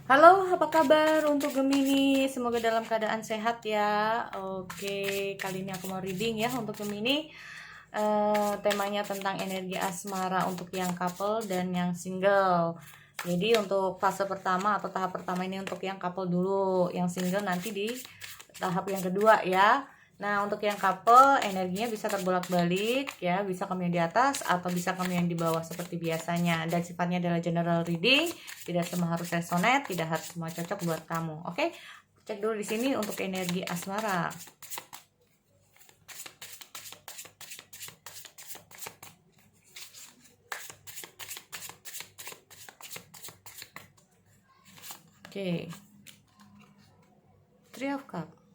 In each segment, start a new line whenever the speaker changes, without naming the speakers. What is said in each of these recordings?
Halo, apa kabar untuk Gemini? Semoga dalam keadaan sehat ya. Oke, kali ini aku mau reading ya untuk Gemini. Temanya tentang energi asmara untuk yang couple dan yang single. Jadi untuk fase pertama atau tahap pertama ini untuk yang couple dulu, yang single nanti di tahap yang kedua ya. Nah, untuk yang couple energinya bisa terbolak-balik ya, bisa kamu yang di atas atau bisa kamu yang di bawah seperti biasanya. Dan sifatnya adalah general reading, tidak semua harus resonate, tidak harus semua cocok buat kamu. Oke? Cek dulu di sini untuk energi asmara. Oke. Three of Cups.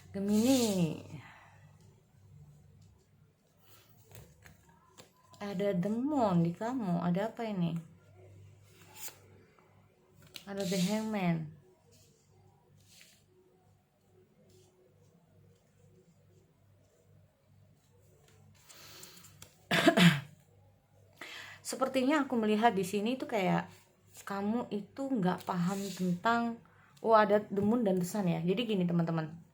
Gemini. Ada demon di kamu. Ada apa ini? Ada the Hangman. Sepertinya aku melihat di sini itu kayak kamu itu nggak paham tentang ada demun dan desan ya. Jadi gini teman-teman.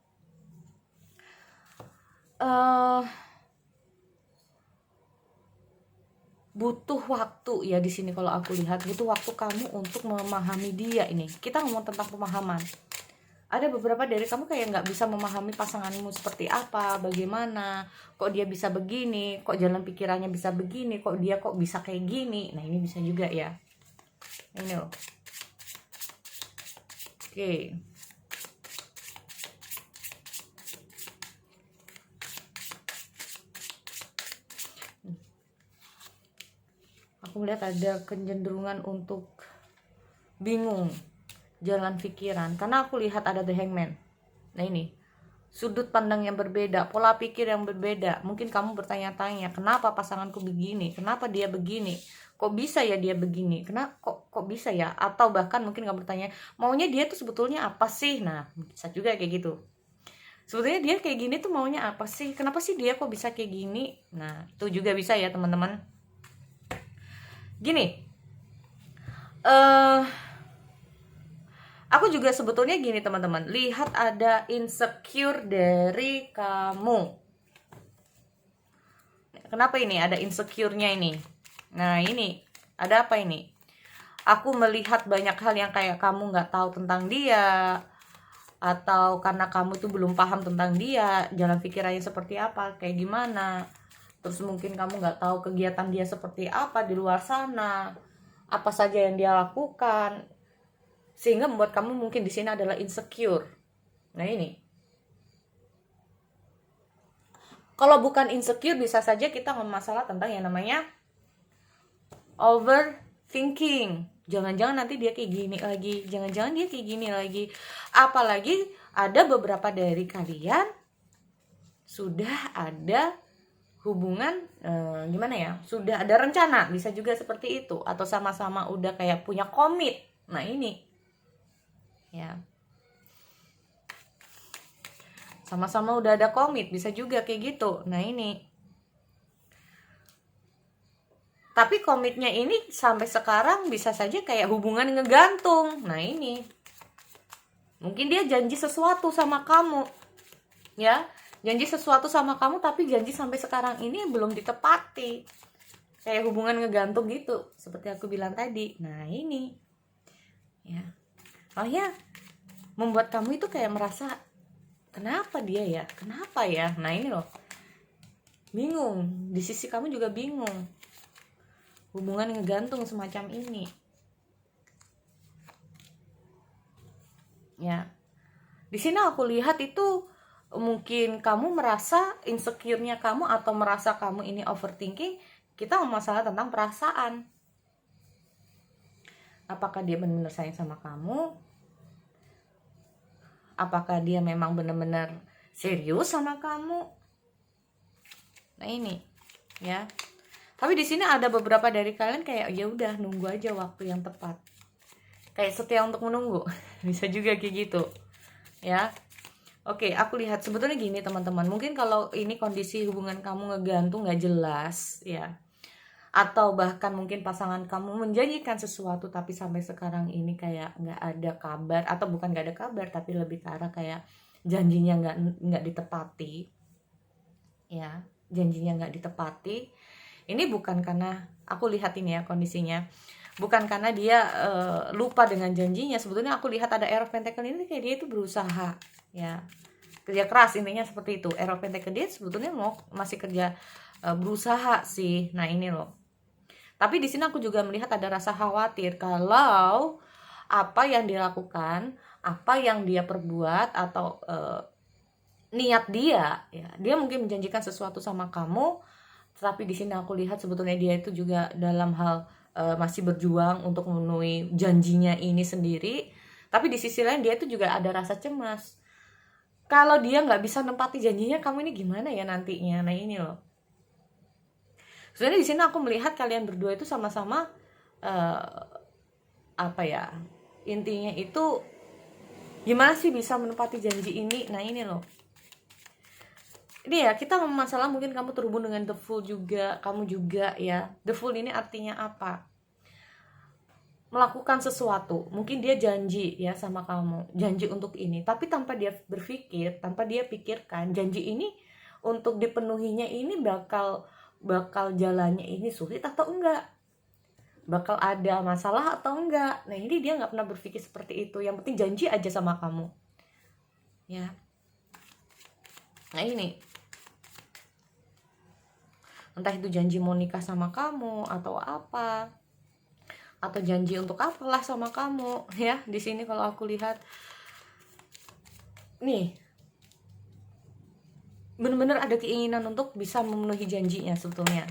Butuh waktu ya di sini kalau aku lihat, butuh waktu kamu untuk memahami dia ini. Kita ngomong tentang pemahaman. Ada beberapa dari kamu kayak nggak bisa memahami pasanganmu seperti apa, bagaimana, kok dia bisa begini, kok jalan pikirannya bisa begini, kok dia kok bisa kayak gini. Nah ini bisa juga ya. Ini loh. Oke. Aku melihat ada kecenderungan untuk bingung jalan pikiran karena aku lihat ada the Hangman. Nah ini sudut pandang yang berbeda, pola pikir yang berbeda. Mungkin kamu bertanya-tanya, kenapa pasanganku begini, kenapa dia begini, kok bisa ya dia begini, kenapa kok bisa ya, atau bahkan mungkin kamu bertanya, maunya dia tuh sebetulnya apa sih. Nah bisa juga kayak gitu, sebetulnya dia kayak gini tuh maunya apa sih, kenapa sih dia kok bisa kayak gini. Nah itu juga bisa ya teman-teman. Gini, aku juga sebetulnya gini teman-teman, lihat ada insecure dari kamu. Kenapa ini ada insecure-nya ini? Nah ini, ada apa ini? Aku melihat banyak hal yang kayak kamu nggak tahu tentang dia, atau karena kamu tuh belum paham tentang dia, jalan pikirannya seperti apa, kayak gimana. Terus mungkin kamu nggak tahu kegiatan dia seperti apa di luar sana, apa saja yang dia lakukan, sehingga membuat kamu mungkin di sini adalah insecure. Nah ini, kalau bukan insecure bisa saja kita ngomong masalah tentang yang namanya overthinking. Jangan-jangan nanti dia kayak gini lagi, jangan-jangan dia kayak gini lagi. Apalagi ada beberapa dari kalian sudah ada hubungan gimana ya, sudah ada rencana, bisa juga seperti itu, atau sama-sama udah kayak punya komit. Nah ini ya, sama-sama udah ada komit, bisa juga kayak gitu. Nah ini, tapi komitnya ini sampai sekarang bisa saja kayak hubungan ngegantung. Nah ini, mungkin dia janji sesuatu sama kamu ya, janji sesuatu sama kamu, tapi janji sampai sekarang ini belum ditepati, kayak hubungan ngegantung gitu seperti aku bilang tadi. Nah ini ya, makanya membuat kamu itu kayak merasa, kenapa dia ya, kenapa ya. Nah ini loh, bingung, di sisi kamu juga bingung, hubungan ngegantung semacam ini ya. Di sini aku lihat itu mungkin kamu merasa insecure-nya kamu, atau merasa kamu ini overthinking. Kita mau masalah tentang perasaan, apakah dia benar-benar sayang sama kamu, apakah dia memang benar-benar serius sama kamu. Nah ini ya, tapi di sini ada beberapa dari kalian kayak ya udah nunggu aja waktu yang tepat, kayak setia untuk menunggu. Bisa juga kayak gitu ya. Oke, aku lihat sebetulnya gini teman-teman, mungkin kalau ini kondisi hubungan kamu ngegantung nggak jelas ya, atau bahkan mungkin pasangan kamu menjanjikan sesuatu tapi sampai sekarang ini kayak nggak ada kabar, atau bukan nggak ada kabar tapi lebih ke arah kayak janjinya nggak ditepati, ya, janjinya nggak ditepati. Ini bukan karena, aku lihat ini ya kondisinya, bukan karena dia lupa dengan janjinya. Sebetulnya aku lihat ada Air of Pentacle ini kayak dia itu berusaha, ya, kerja keras, intinya seperti itu. Air of Pentacle dia sebetulnya masih kerja, berusaha sih. Nah ini loh. Tapi di sini aku juga melihat ada rasa khawatir kalau apa yang dia lakukan, apa yang dia perbuat, atau niat dia, ya, dia mungkin menjanjikan sesuatu sama kamu, tapi di sini aku lihat sebetulnya dia itu juga dalam hal masih berjuang untuk memenuhi janjinya ini sendiri. Tapi di sisi lain dia itu juga ada rasa cemas. Kalau dia nggak bisa nempati janjinya, kamu ini gimana ya nantinya? Nah ini loh. Sebenarnya di sini aku melihat kalian berdua itu sama-sama apa ya? Intinya itu gimana sih bisa menepati janji ini? Nah ini loh. Ini ya, kita masalah mungkin kamu terhubung dengan the fool juga, kamu juga ya. The fool ini artinya apa? Melakukan sesuatu, mungkin dia janji ya sama kamu, janji untuk ini, tapi tanpa dia berpikir, tanpa dia pikirkan janji ini untuk dipenuhinya ini bakal jalannya ini sulit atau enggak, bakal ada masalah atau enggak. Nah ini dia nggak pernah berpikir seperti itu. Yang penting janji aja sama kamu, ya. Nah ini, entah itu janji mau nikah sama kamu atau apa, atau janji untuk apalah sama kamu, ya. Di sini kalau aku lihat nih, benar-benar ada keinginan untuk bisa memenuhi janjinya sebetulnya.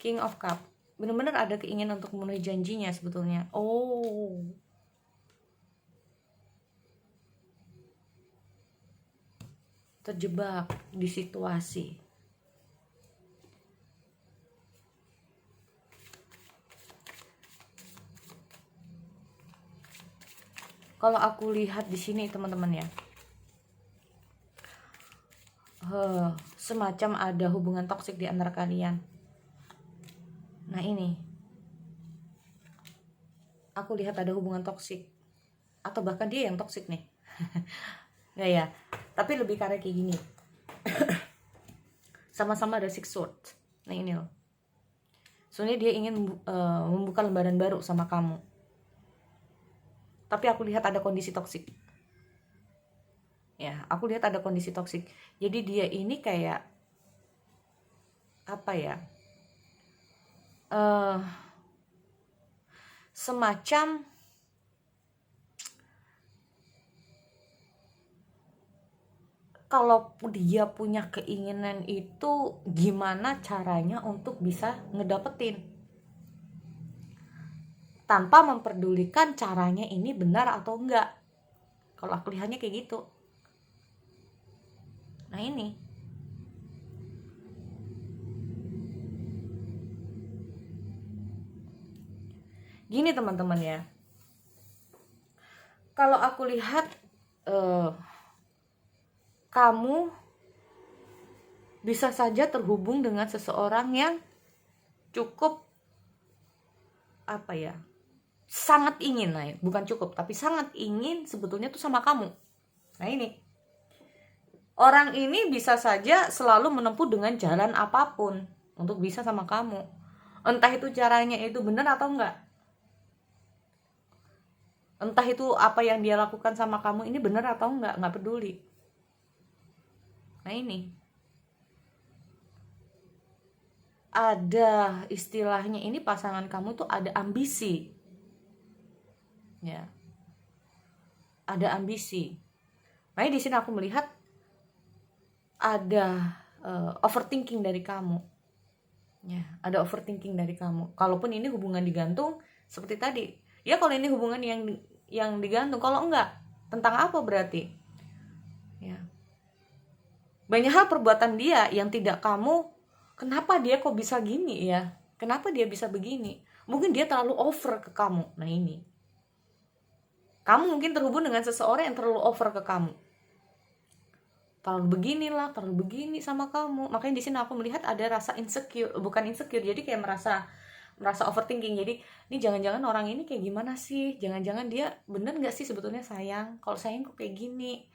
King of Cup, benar-benar ada keinginan untuk memenuhi janjinya sebetulnya. Oh, terjebak di situasi. Kalau aku lihat di sini teman-teman ya, semacam ada hubungan toksik di antara kalian. Nah ini, aku lihat ada hubungan toksik, atau bahkan dia yang toksik nih. Nggak ya, tapi lebih karena kayak gini. Sama-sama ada Six Swords. Nah ini loh, soalnya dia ingin membuka lembaran baru sama kamu, tapi aku lihat ada kondisi toksik. Ya, aku lihat ada kondisi toksik. Jadi dia ini kayak apa ya, semacam kalau dia punya keinginan itu gimana caranya untuk bisa ngedapetin, tanpa memperdulikan caranya ini benar atau enggak. Kalau aku lihatnya kayak gitu. Nah ini, gini teman-teman ya, kalau aku lihat kamu bisa saja terhubung dengan seseorang yang cukup apa ya, sangat ingin, nah bukan cukup tapi sangat ingin sebetulnya tuh sama kamu. Nah ini, orang ini bisa saja selalu menempuh dengan jalan apapun untuk bisa sama kamu, entah itu caranya itu benar atau enggak, entah itu apa yang dia lakukan sama kamu ini benar atau enggak peduli. Nah ini, ada istilahnya ini, pasangan kamu tuh ada ambisi, ya, ada ambisi. Makanya di sini aku melihat ada overthinking dari kamu, ya, ada overthinking dari kamu. Kalaupun ini hubungan digantung seperti tadi, ya, kalau ini hubungan yang digantung, kalau enggak tentang apa berarti, ya, banyak hal perbuatan dia yang tidak kamu, kenapa dia kok bisa gini ya, kenapa dia bisa begini, mungkin dia terlalu over ke kamu. Nah ini, kamu mungkin terhubung dengan seseorang yang terlalu over ke kamu. terlalu beginilah, terlalu begini sama kamu. Makanya di sini aku melihat ada rasa insecure, bukan insecure, jadi kayak merasa overthinking. Jadi ini jangan-jangan orang ini kayak gimana sih, jangan-jangan dia bener nggak sih sebetulnya sayang, kalau sayang kok kayak gini,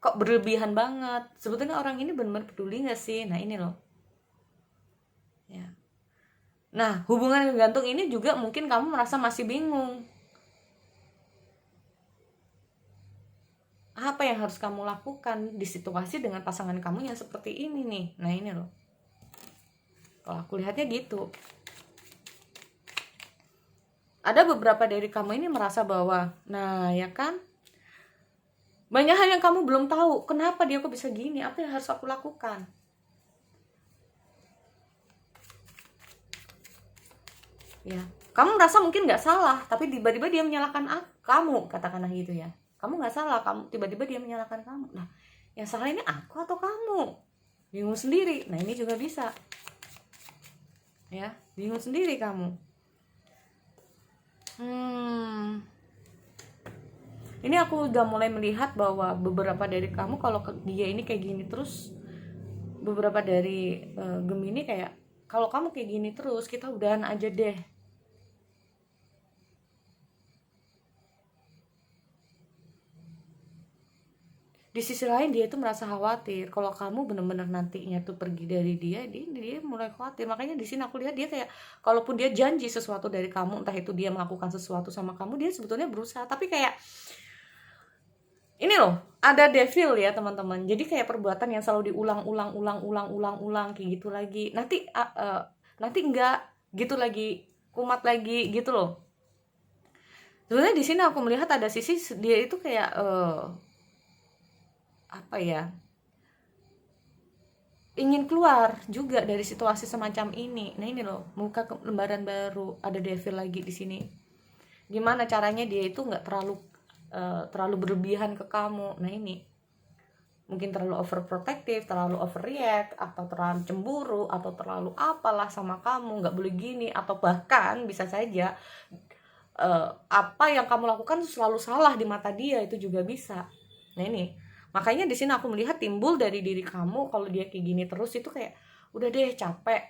kok berlebihan banget, sebetulnya orang ini benar-benar peduli nggak sih. Nah ini loh ya. Nah hubungan gantung ini juga mungkin kamu merasa masih bingung, apa yang harus kamu lakukan di situasi dengan pasangan kamu yang seperti ini nih. Nah ini loh, kalau aku lihatnya gitu. Ada beberapa dari kamu ini merasa bahwa, nah ya kan, banyak hal yang kamu belum tahu. Kenapa dia kok bisa gini? Apa yang harus aku lakukan? Ya, kamu merasa mungkin nggak salah, tapi tiba-tiba dia menyalahkan kamu, katakanlah gitu ya. Kamu nggak salah, kamu tiba-tiba dia menyalahkan kamu. Nah, yang salah ini aku atau kamu? Bingung sendiri. Nah, ini juga bisa. Ya, bingung sendiri kamu. Ini aku udah mulai melihat bahwa beberapa dari kamu kalau dia ini kayak gini terus, beberapa dari Gemini kayak, kalau kamu kayak gini terus kita udahan aja deh. Di sisi lain dia itu merasa khawatir kalau kamu benar-benar nantinya tuh pergi dari dia mulai khawatir. Makanya di sini aku lihat dia kayak, kalaupun dia janji sesuatu dari kamu, entah itu dia melakukan sesuatu sama kamu, dia sebetulnya berusaha, tapi kayak ini loh, ada devil ya teman-teman. Jadi kayak perbuatan yang selalu diulang kayak gitu lagi. Nanti enggak gitu lagi, kumat lagi gitu loh. Sebenarnya di sini aku melihat ada sisi dia itu kayak apa ya? Ingin keluar juga dari situasi semacam ini. Nah ini loh, muka lembaran baru, ada devil lagi di sini. Gimana caranya dia itu nggak terlalu berlebihan ke kamu. Nah ini mungkin terlalu overprotective, terlalu overreact, atau terlalu cemburu, atau terlalu apalah sama kamu, nggak boleh gini, atau bahkan bisa saja apa yang kamu lakukan selalu salah di mata dia, itu juga bisa. Nah ini makanya di sini aku melihat timbul dari diri kamu, kalau dia kayak gini terus itu kayak udah deh capek,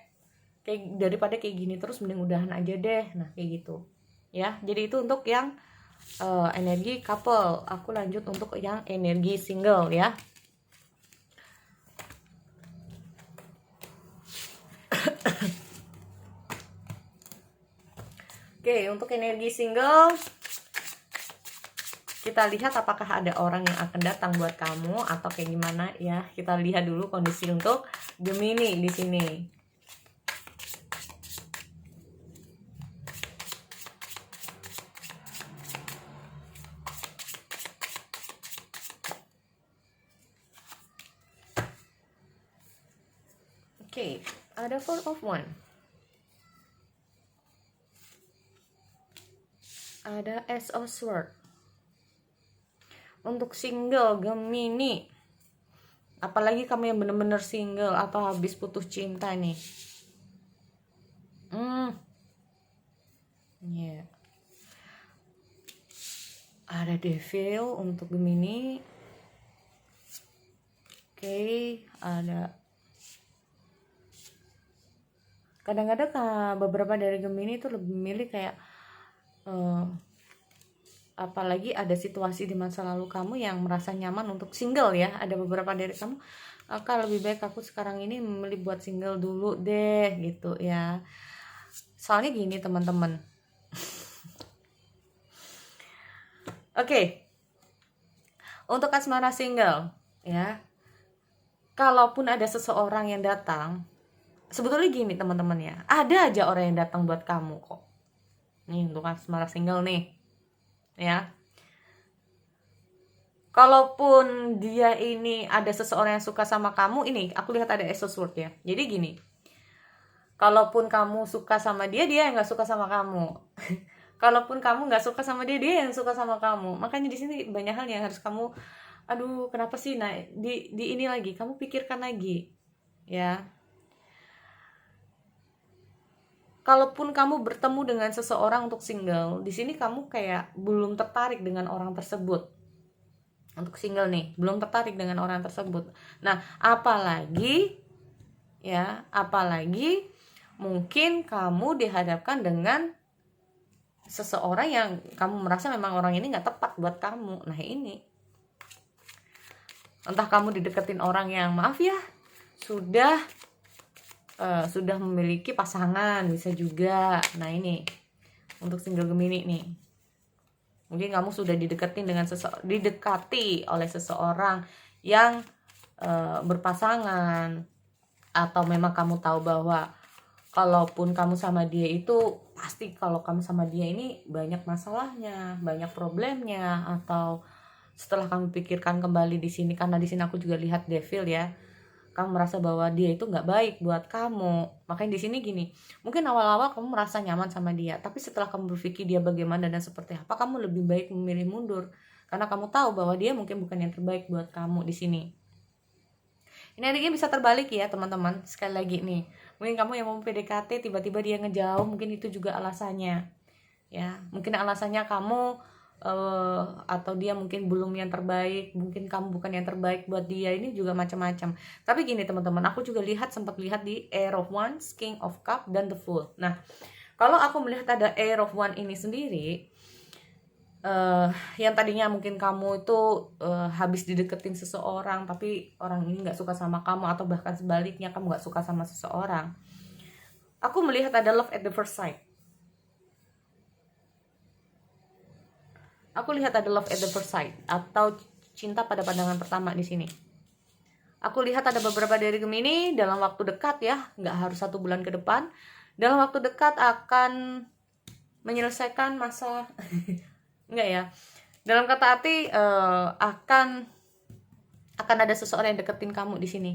kayak daripada kayak gini terus mending udahan aja deh. Nah kayak gitu ya. Jadi itu untuk yang energi couple. Aku lanjut untuk yang energi single ya. Oke, untuk energi single kita lihat apakah ada orang yang akan datang buat kamu atau kayak gimana ya. Kita lihat dulu kondisi untuk Gemini di sini. Oke, ada Four of Wands. Ada Ace of Swords. Untuk single Gemini, apalagi kamu yang bener-bener single atau habis putus cinta nih, yeah. Ada devil untuk Gemini. Oke, ada kadang-kadang beberapa dari Gemini itu lebih milih kayak apalagi ada situasi di masa lalu kamu yang merasa nyaman untuk single ya. Ada beberapa dari kamu, lebih baik aku sekarang ini memilih buat single dulu deh gitu ya. Soalnya gini teman-teman. Oke. Untuk asmara single ya, kalaupun ada seseorang yang datang, sebetulnya gini teman-teman ya, ada aja orang yang datang buat kamu kok. Nih untuk asmara single nih ya. Kalaupun dia ini ada seseorang yang suka sama kamu, ini aku lihat ada Ace of Swords ya. Jadi gini, kalaupun kamu suka sama dia, dia yang nggak suka sama kamu. Kalaupun kamu nggak suka sama dia, dia yang suka sama kamu. Makanya di sini banyak hal yang harus kamu, aduh kenapa sih, nah di ini lagi kamu pikirkan lagi ya. Kalaupun kamu bertemu dengan seseorang untuk single, di sini kamu kayak belum tertarik dengan orang tersebut. Untuk single nih, belum tertarik dengan orang tersebut. Nah, apalagi mungkin kamu dihadapkan dengan seseorang yang kamu merasa memang orang ini nggak tepat buat kamu. Nah, ini entah kamu dideketin orang yang maaf ya sudah memiliki pasangan, bisa juga. Nah, ini untuk single Gemini nih, mungkin kamu sudah didekati oleh seseorang yang berpasangan, atau memang kamu tahu bahwa kalaupun kamu sama dia itu pasti kalau kamu sama dia ini banyak masalahnya, banyak problemnya. Atau setelah kamu pikirkan kembali di sini, karena di sini aku juga lihat devil ya, kamu merasa bahwa dia itu nggak baik buat kamu. Makanya di sini gini, mungkin awal-awal kamu merasa nyaman sama dia, tapi setelah kamu berpikir dia bagaimana dan seperti apa, kamu lebih baik memilih mundur, karena kamu tahu bahwa dia mungkin bukan yang terbaik buat kamu di sini. Ini energinya bisa terbalik ya teman-teman. Sekali lagi nih, mungkin kamu yang mau PDKT tiba-tiba dia ngejauh, mungkin itu juga alasannya ya. Mungkin alasannya kamu atau dia mungkin belum yang terbaik, mungkin kamu bukan yang terbaik buat dia, ini juga macam-macam. Tapi gini teman-teman, aku juga sempat lihat di Air of Wands, King of Cup, dan The Fool. Nah, kalau aku melihat ada Air of Wands ini sendiri, yang tadinya mungkin kamu itu habis dideketin seseorang tapi orang ini nggak suka sama kamu, atau bahkan sebaliknya kamu nggak suka sama seseorang, aku melihat ada love at the first sight. Aku lihat ada love at the first sight atau cinta pada pandangan pertama di sini. Aku lihat ada beberapa dari Gemini dalam waktu dekat ya, nggak harus 1 bulan ke depan, dalam waktu dekat akan menyelesaikan masa enggak ya, dalam kata arti akan ada seseorang yang deketin kamu di sini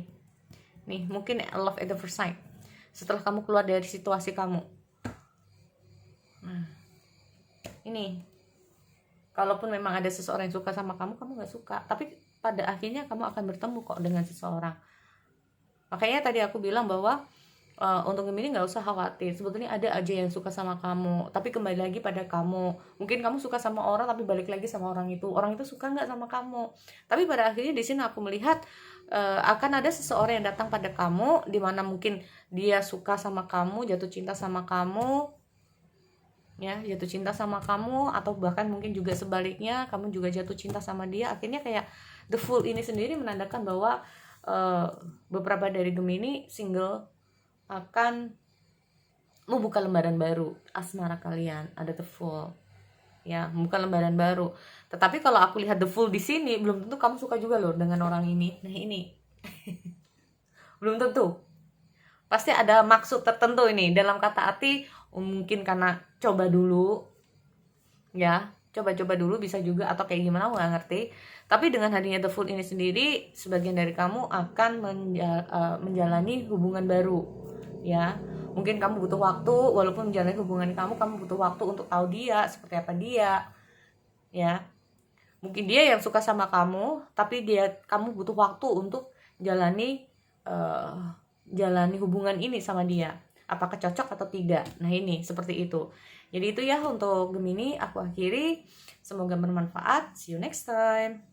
nih. Mungkin love at the first sight setelah kamu keluar dari situasi kamu. Ini kalaupun memang ada seseorang yang suka sama kamu nggak suka, tapi pada akhirnya kamu akan bertemu kok dengan seseorang. Makanya tadi aku bilang bahwa untuk Gemini nggak usah khawatir, sebetulnya ada aja yang suka sama kamu, tapi kembali lagi pada kamu. Mungkin kamu suka sama orang tapi balik lagi sama orang itu suka nggak sama kamu. Tapi pada akhirnya di sini aku melihat akan ada seseorang yang datang pada kamu, dimana mungkin dia suka sama kamu, jatuh cinta sama kamu ya, jatuh cinta sama kamu, atau bahkan mungkin juga sebaliknya kamu juga jatuh cinta sama dia. Akhirnya kayak The Fool ini sendiri menandakan bahwa beberapa dari Gemini single akan membuka lembaran baru asmara kalian. Ada The Fool ya, membuka lembaran baru. Tetapi kalau aku lihat The Fool di sini, belum tentu kamu suka juga loh dengan orang ini. Nah, ini belum tentu. Pasti ada maksud tertentu ini. Dalam kata arti mungkin karena coba dulu ya, coba-coba dulu bisa juga, atau kayak gimana aku nggak ngerti. Tapi dengan hadirnya The Fool ini sendiri, sebagian dari kamu akan menjalani hubungan baru ya. Mungkin kamu butuh waktu, walaupun menjalani hubungan kamu butuh waktu untuk tahu dia seperti apa dia ya. Mungkin dia yang suka sama kamu, tapi kamu butuh waktu untuk jalani hubungan ini sama dia, apakah cocok atau tidak. Nah, ini seperti itu. Jadi itu ya untuk Gemini, aku akhiri. Semoga bermanfaat. See you next time.